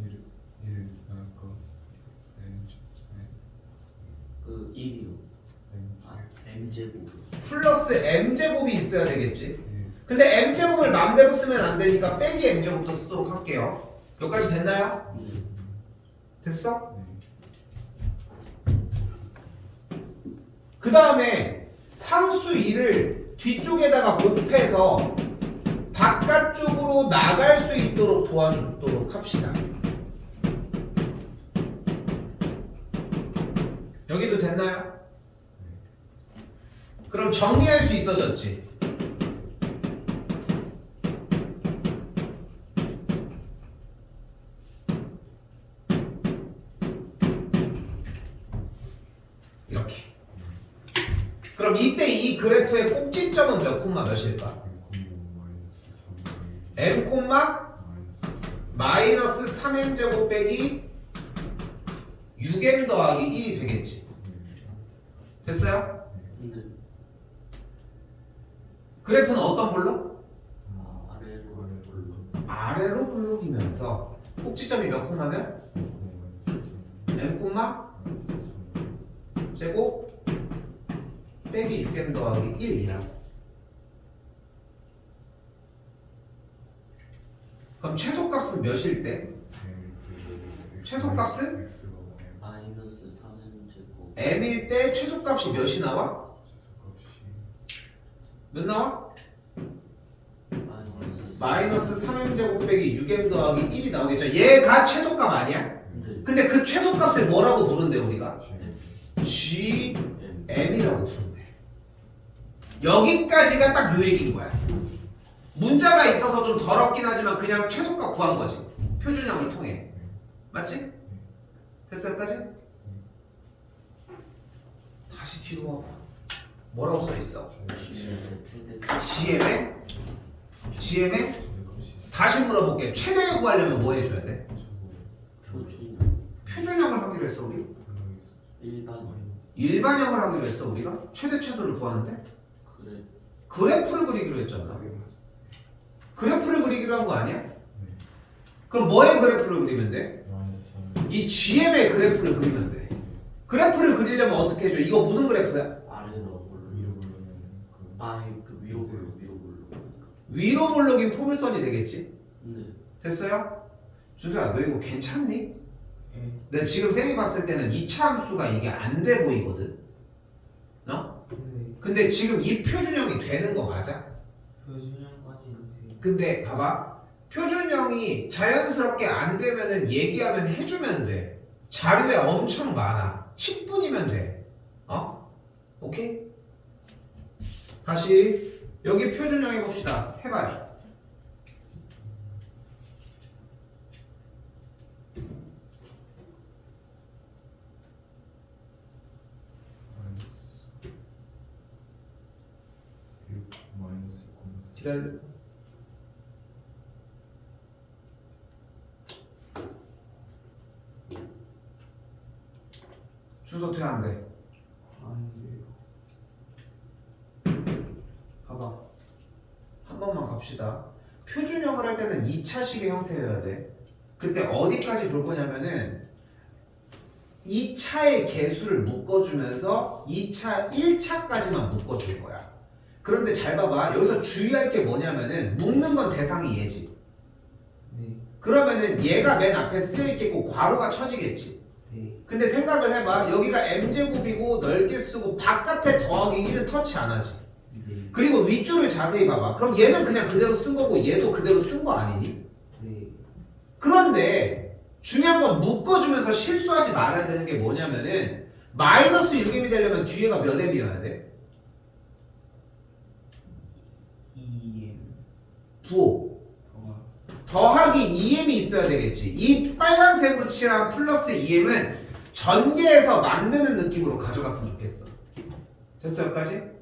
그 1이요. m제곱. 플러스 m제곱이 있어야 되겠지. 근데 m제곱을 마음대로 쓰면 안 되니까 빼기 m제곱도 쓰도록 할게요. 여기까지 됐나요? 됐어? 그 다음에 상수 2를 뒤쪽에다가 곱해서 바깥쪽으로 나갈 수 있도록 도와주도록 합시다. 여기도 됐나요? 그럼 정리할 수 있어졌지? 이렇게. 그럼 이때 이 그래프의 꼭지점은 몇 콤마 몇일까? m 콤마 마이너스 3m제곱 빼기 6m 더하기 1이 되겠지. 됐어요? 근데 그래프는 어떤 블록? 아래로 아래로 블록이면서 꼭지점이 몇 콤마면? m 콤마 제곱 빼기 6m 더하기 1이라고. 그럼 최소값은 몇일 때? 최소값은? 마이너스 3m제곱. m일 때 최소값이 몇이 나와? 몇 나와? 마이너스 3m제곱 빼기 6m 더하기 1이 나오겠죠. 얘가 최소값 아니야? 네. 근데 그 최소값을 뭐라고 부른대 우리가? M. GM이라고 부른대. 여기까지가 딱 요 얘기인 거야. 문자가 있어서 좀 더럽긴 하지만 그냥 최소값 구한 거지. 표준형을 통해. 맞지? 됐어 여기까지? 다시 뒤로 와봐. 뭐라고 써있어? 최대 GM에? 다시 물어볼게. 최대 구하려면 뭐 해줘야 돼? 표준 표준형을 하기로 했어 우리? 일반 일반형을 하기로 했어 우리가? 최대 최소를 구하는데? 그래. 그래프를 그리기로 했잖아. 그래프를 그리기로 한 거 아니야? 그럼 뭐의 그래프를 그리면 돼? 이 GM의 그래프를 그리면 돼. 그래프를 그리려면 어떻게 해줘? 이거 무슨 그래프야? 아래로 그 위로 볼록. 위로 볼록인 포물선이 되겠지? 네. 됐어요? 준수야 너 이거 괜찮니? 예. 내가 지금 쌤이 봤을 때는 2차 함수가 이게 안 돼 보이거든? 어? 근데 근데 지금 이 표준형이 되는 거 맞아? 표준형까지는 근데 봐봐 표준형이 자연스럽게 안 되면은 얘기하면 해주면 돼. 자료에 엄청 많아. 10분이면 돼. 어? 오케이? 다시 여기 표준형 해봅시다. 해봐요. 기다려. 준서 돼 안 돼? 안 돼요. 봐봐. 한 번만 갑시다. 표준형을 할 때는 2차식의 형태여야 돼. 그때 어디까지 볼 거냐면은 2차의 개수를 묶어주면서 2차, 1차까지만 묶어줄 거야. 그런데 잘 봐봐. 여기서 주의할 게 뭐냐면은 묶는 건 대상이 얘지. 네. 그러면은 얘가 맨 앞에 쓰여 있겠고 괄호가 쳐지겠지. 네. 근데 생각을 해봐. 여기가 m제곱이고 넓게 쓰고 바깥에 더하기 1은 터치 안 하지. 네. 그리고 윗줄을 자세히 봐봐. 그럼 얘는 그냥 그대로 쓴 거고 얘도 그대로 쓴 거 아니니? 네. 그런데 중요한 건 묶어주면서 실수하지 말아야 되는 게 뭐냐면은 마이너스 6m이 되려면 뒤에가 몇 m이어야 돼? 2m 부호. 더하 더하기 2m이 있어야 되겠지. 이 빨간색으로 칠한 플러스 2m은 전개해서 만드는 느낌으로 가져갔으면 좋겠어. 됐어 여기까지? 네.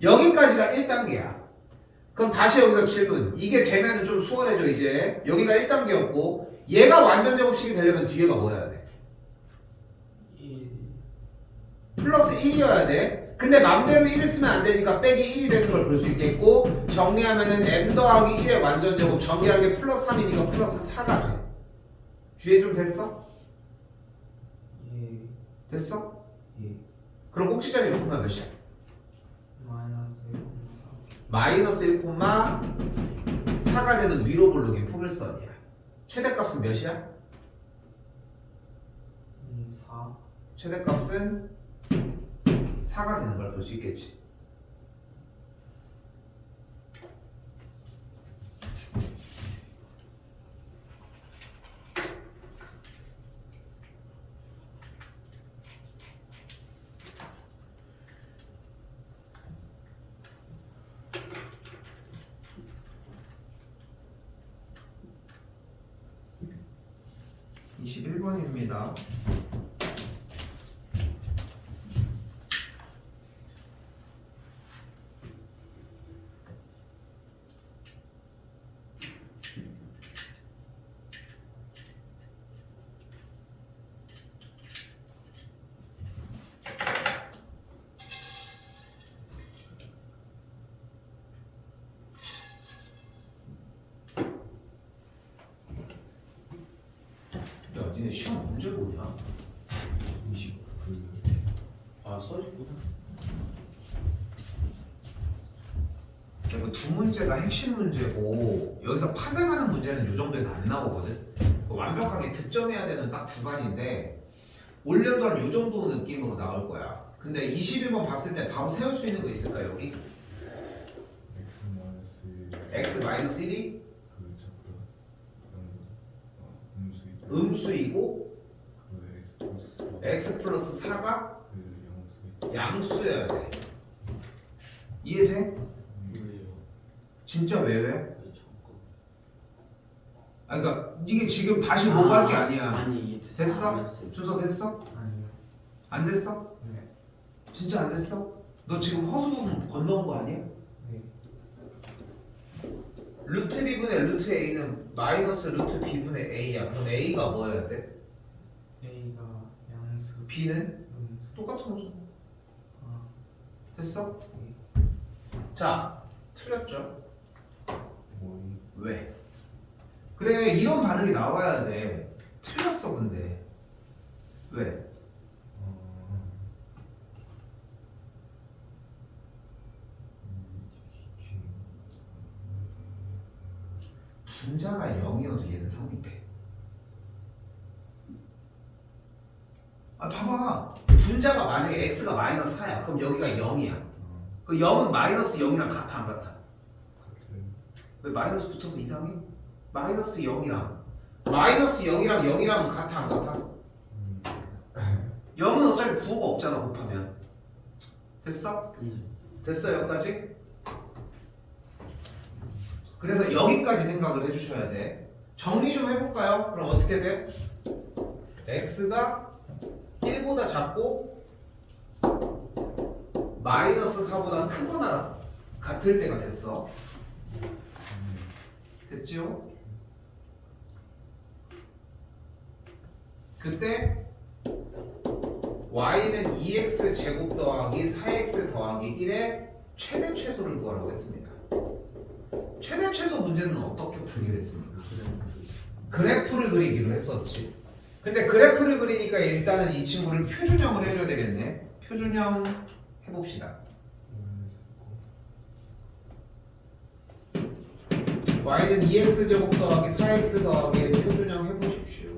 여기까지가 1단계야. 그럼 다시 여기서 질문. 이게 되면은 좀 수월해져 이제. 여기가 1단계였고 얘가 완전 제곱식이 되려면 뒤에가 뭐여야 돼? 1 플러스 1이어야 돼. 근데 맘대로 1을 쓰면 안 되니까 빼기 1이 되는 걸 볼 수 있겠고 정리하면은 m 더하기 1의 완전 제곱 정리한 게 플러스 3이니까 플러스 4가 돼. 뒤에 좀 됐어? 예. 됐어? 예. 그럼 꼭지점이 몇 콤마 몇이야? 마이너스 1 마이너스 1,4가 되는 위로 볼록인 포물선이야. 최대값은 몇이야? 4 최대값은 4가 되는 걸 볼 수 있겠지. (21번입니다) 야, 니네 시험 언제 보냐? 29분. 아, 써있구나. 그 두 문제가 핵심 문제고 여기서 파생하는 문제는 이 정도에서 안 나오거든. 완벽하게 득점해야 되는 딱 구간인데 올려도 한 이 정도 느낌으로 나올 거야. 근데 21번 봤을 때 바로 세울 수 있는 거 있을까 여기? X 마이너스 x 마이너스 1이 그 적다. 음수이다. 음수이고 그 x 플러스 4가 그 양수여야 돼. 이해돼? 왜요? 진짜 왜? 왜 자꾸 아 그러니까 이게 지금 다시 뭐 할 게 아니야. 아니 됐어? 알았어요. 준서 됐어? 아니요. 안 됐어? 네. 진짜 안 됐어? 너 지금 허수분 건너온 거 아니야? 네. 루트 b분의 루트 a는 마이너스 루트 b분의 a야. 그럼 a가 뭐여야 돼? A가 양수 b는 음수. 똑같은 거잖아. 아. 됐어? 네. 자, 틀렸죠? 뭐이 왜? 그래, 이런 반응이 나와야 돼. 틀렸어, 근데. 왜? 분자가 0이어도 얘는 성립해. 아, 봐봐. 분자가 만약에 x가 마이너스 4야. 그럼 여기가 0이야. 그 0은 마이너스 0이랑 같아, 안 같아? 같은 왜 마이너스 붙어서 이상해? 마이너스 0이랑 마이너스 0이랑 0이랑은 같아, 안 같아? 0은 어차피 부호가 없잖아, 곱하면. 됐어? 됐어, 여기까지? 그래서 여기까지 생각을 해주셔야 돼. 정리 좀 해볼까요? 그럼 어떻게 돼? x가 1보다 작고 마이너스 4보다 크거나 같을 때가 됐어. 됐죠? 그때 y는 2x 제곱 더하기 4x 더하기 1의 최대 최소를 구하라고 했습니다. 최대 최소 문제는 어떻게 풀기로 했습니까? 그래프를 그리기로 했었지. 근데 그래프를 그리니까 일단은 이 친구를 표준형을 해줘야 되겠네. 표준형 해봅시다. y는 2x 제곱 더하기 4x 더하기 표준형 해보십시오.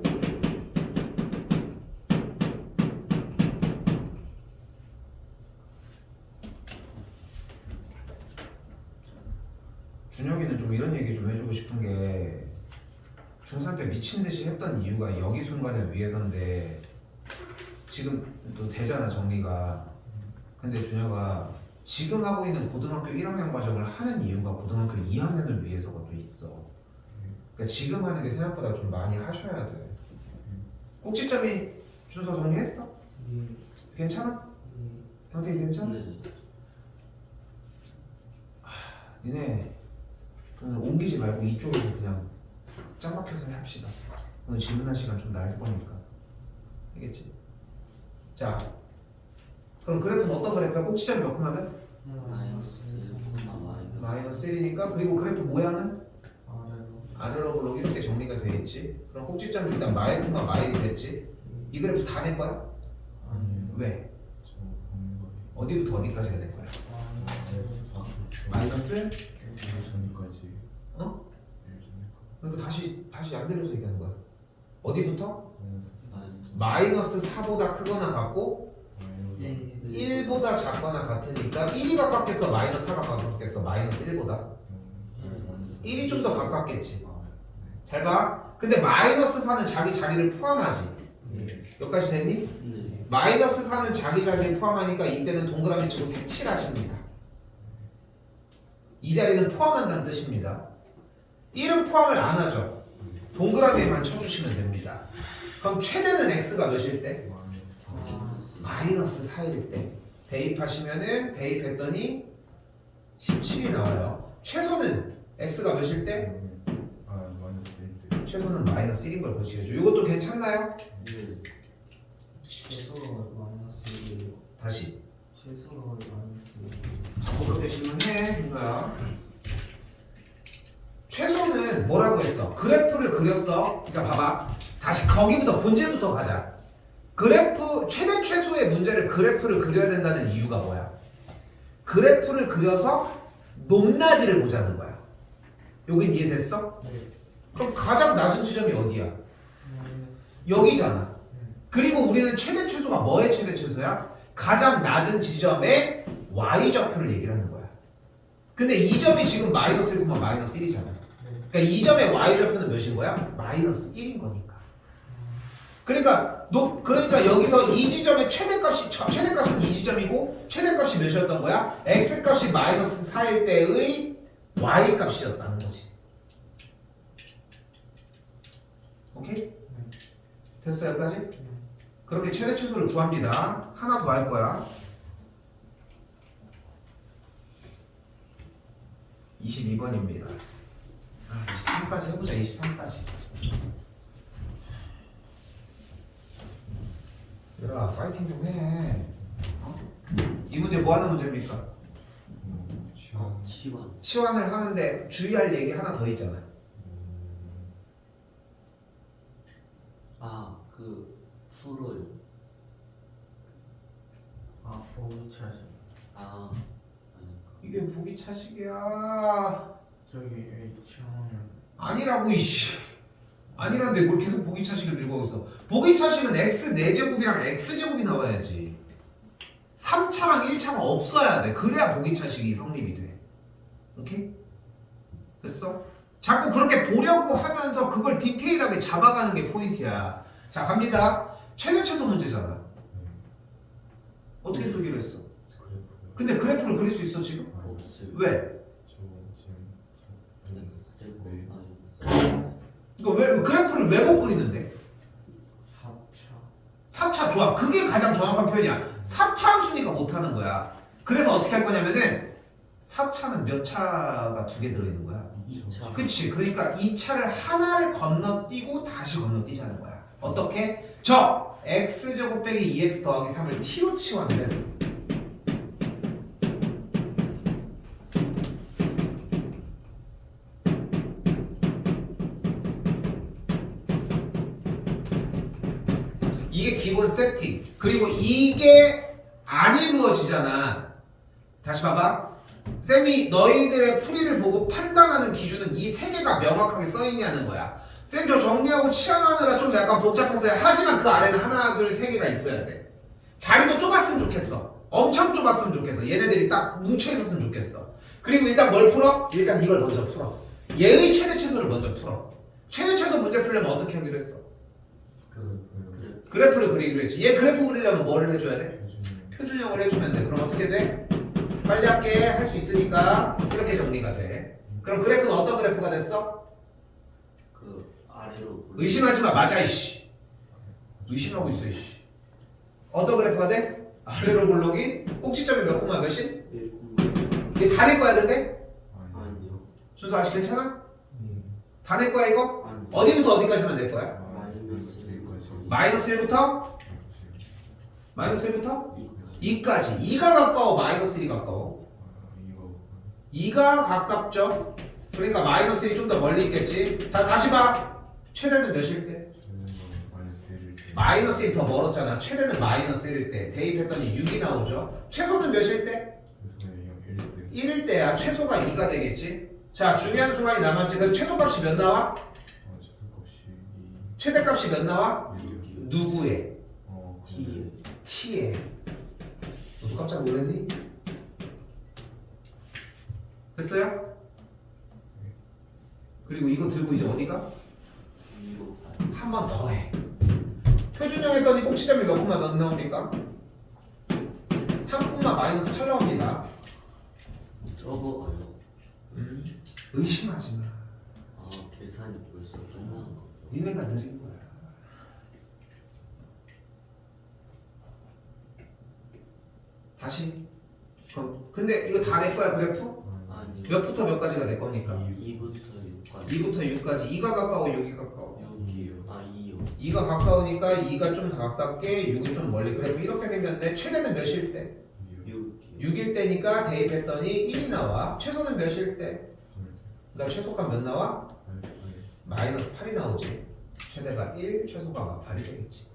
중3 때 미친 듯이 했던 이유가 여기 순간을 위해서인데 지금 또 되잖아 정리가. 근데 준혁아 지금 하고 있는 고등학교 1학년 과정을 하는 이유가 고등학교 2학년을 위해서가 또 있어. 그러니까 지금 하는 게 생각보다 좀 많이 하셔야 돼. 꼭지점이 준서 정리했어? 예. 괜찮아? 예. 형태 괜찮아? 네. 니네 오늘 옮기지 말고 이쪽에서 그냥 짱 박혀서 합시다. 오늘 질문할 시간 좀 날 거니까. 알겠지? 자, 그럼 그래프는 어떤 그래프야? 꼭지점이 몇 콤하면? 마이너스 1,y 마이너스 1이니까. 그리고 그래프 모양은? 아래로. 아래로 블록 이렇게 정리가 되겠지. 그럼 꼭지점이 일단 마이너스가 마일이 됐지. 이 그래프 다 낸 거야? 아니요. 왜? 저 보는 거예요. 어디부터 어디까지가 된 거야? 마이너스 4. 마이너스? 전까지. 어? 예전에 그러니까 다시 안 내려서 얘기하는 거야. 어디부터? 마이너스 4. 마이너스 4보다 크거나 같고 예. 1보다 작거나 같으니까 1이 가깝겠어? 마이너스 4가 가깝겠어? 마이너스 1보다? 1이 좀 더 가깝겠지. 잘 봐. 근데 마이너스 4는 자기 자리를 포함하지. 여기까지 됐니? 네. 마이너스 4는 자기 자리를 포함하니까 이때는 동그라미 치고 색칠하십니다. 이 자리는 포함한다는 뜻입니다. 1은 포함을 안 하죠. 동그라미에만 쳐주시면 됩니다. 그럼 최대는 x가 몇일 때? 마이너스 4일 때. 대입하시면은 대입했더니 17이 나와요. 최소는 x가 몇일 때? 마이너스 1 때. 최소는 마이너스 1인 걸 보시겠죠. 이것도 괜찮나요? 네. 최소가 마이너스 1이에요. 다시. 최소가 마이너스 1이에요. 자꾸 그렇게 질문해, 준서야. 최소는 뭐라고 했어? 그래프를 그렸어. 그러니까 봐봐. 다시 거기부터 본질부터 가자. 그래프 최대 최소의 문제를 그래프를 그려야 된다는 이유가 뭐야? 그래프를 그려서 높낮이를 보자는 거야. 여긴 이해됐어? 네. 그럼 가장 낮은 지점이 어디야? 여기잖아. 그리고 우리는 최대 최소가 뭐의 최대 최소야? 가장 낮은 지점의 y좌표를 얘기를 하는 거야. 근데 이 점이 지금 마이너스 1, 마이너스 1이잖아. 그러니까 이 점의 y좌표는 몇인 거야? 마이너스 1인 거니까. 그러니까 여기서 이 지점의 최대값은 이 지점이고 최대값이 몇이었던 거야? x값이 마이너스 4일 때의 y값이었다는 거지. 오케이? 됐어 여기까지? 그렇게 최대 최소를 구합니다. 하나 더 할 거야. 22번입니다. 23까지 해보자. 23까지. 얘들아 파이팅 좀 해. 어? 이 문제 뭐 하는 문제입니까? 치환. 치환을 하는데 주의할 얘기 하나 더 있잖아. 그 풀어요. 보기 차시. 아니까. 이게 보기 차식이야. 저기 H형은 아니라고 이씨. 아니란데 뭘 계속 보기 차식을 밀고 있어. 보기 차식은 x 4제곱이랑 x제곱이 나와야지. 3차랑 1차가 없어야 돼. 그래야 보기 차식이 성립이 돼. 오케이? 됐어? 자꾸 그렇게 보려고 하면서 그걸 디테일하게 잡아가는 게 포인트야. 자 갑니다. 최대 최소 문제잖아. 어떻게 풀기로 했어? 근데 그래프를 그릴 수 있어 지금? 없어요. 왜? 저 지금 네. 이거 왜 그래프를 왜 못 그리는데? 4차. 4차 좋아. 그게 가장 정확한 표현이야. 4차 함수니까 못하는 거야. 그래서 어떻게 할 거냐면은 4차는 몇 차가 2개 들어있는 거야? 2차. 그치. 그러니까 2차를 하나를 건너뛰고 다시 건너뛰자는 거야. 어떻게? 저 x제곱 빼기 2x 더하기 3을 t로 치환을 해서 이게 기본 세팅. 그리고 이게 안 이루어지잖아. 다시 봐봐. 쌤이 너희들의 풀이를 보고 판단하는 기준은 이 세 개가 명확하게 써있냐는 거야. 쌤 저 정리하고 치환하느라 좀 약간 복잡해서요. 하지만 그 아래는 하나 둘 세 개가 있어야 돼. 자리도 좁았으면 좋겠어. 엄청 좁았으면 좋겠어. 얘네들이 딱 뭉쳐있었으면 좋겠어. 그리고 일단 뭘 풀어? 일단 이걸 먼저 풀어. 얘의 최대 최소를 먼저 풀어. 최대 최소 문제 문제 풀려면 어떻게 하기로 했어? 그 그래프를 그리기로 했지. 얘 그래프 그리려면 뭐를 해줘야 돼? 표준형 표준형을 해주면 돼. 그럼 어떻게 돼? 빨리 할게 할 수 있으니까 이렇게 정리가 돼. 그럼 그래프는 어떤 그래프가 됐어? 그 아래로 의심하지 마. 맞아 이씨. 의심하고 있어 이씨. 어떤 그래프가 돼? 아래로 볼록이 꼭지점이 몇 콤마 몇인? 1콤마 이게 다 내 거야 근데? 아니 아니요. 준수 아직 괜찮아? 예. 다 내 거야 이거? 아니. 어디부터 어디까지만 낼 거야? 마이너스 1부터? 마이너스 1부터? 2까지. 2가 가까워 마이너스 1이 가까워? 이거 2가 가깝죠? 그러니까 마이너스 1이 좀 더 멀리 있겠지? 자 다시 봐. 최대는 몇일 때? 저는 마이너스 1일 마이너스 1이 더 멀었잖아. 최대는 마이너스 1일 때. 대입했더니 6이 나오죠? 최소는 몇일 때? 그래서 이거 1일 1일 때야. 최소가 2가 되겠지? 자 중요한 순간이 남았지. 그래서 최소값이 몇 나와? 최소값이 최대값이 몇 나와? 2 누구의? T t의. 너도 깜짝 놀랐니? 됐어요? 그리고 이거 들고 이제 어디가? 이거 한 번 더 해. 표준형 했더니 꼭지점이 몇 콤마 몇 나옵니까? 3콤마 마이너스 8 나옵니다. 적어가요. 의심하지 마. 아 계산이 벌써 끝난 거. 니네가 느린 거야. 다시. 그럼 근데 이거 다 내 거야 그래프? 아니요. 몇부터 몇까지가 내 겁니까? 2부터 6까지. 2부터 6까지. 2가 가까워 6이 가까워? 6이요. 아 2요. 2가 가까우니까 2가 좀 더 가깝게 6은 좀 멀리. 그래프 이렇게 생겼는데 최대는 몇일 때? 6. 6일 때니까 대입했더니 1이 나와. 최소는 몇일 때? 그다음 최소값 몇 나와? 마이너스 8이 나오지. 최대가 1, 최소가 8이 되겠지.